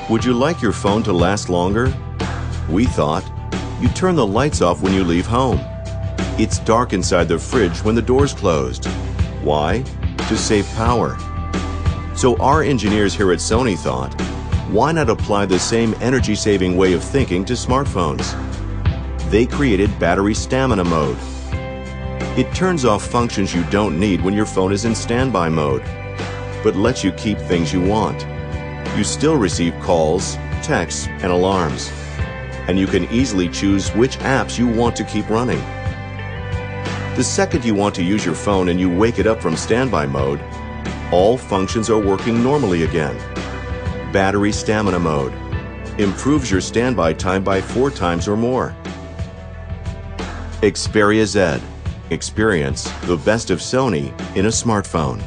Would you like your phone to last longer? We thought you turn the lights off when you leave home. It's dark inside the fridge when the door's closed. Why? To save power. So our engineers here at Sony thought, why not apply the same energy-saving way of thinking to smartphones? They created battery stamina mode. It turns off functions you don't need when your phone is in standby mode, but lets you keep things you want. You still receive calls, texts, and alarms, and you can easily choose which apps you want to keep running. The second you want to use your phone and you wake it up from standby mode, all functions are working normally again. Battery stamina mode improves your standby time by 4 times or more. Xperia Z. Experience the best of Sony in a smartphone.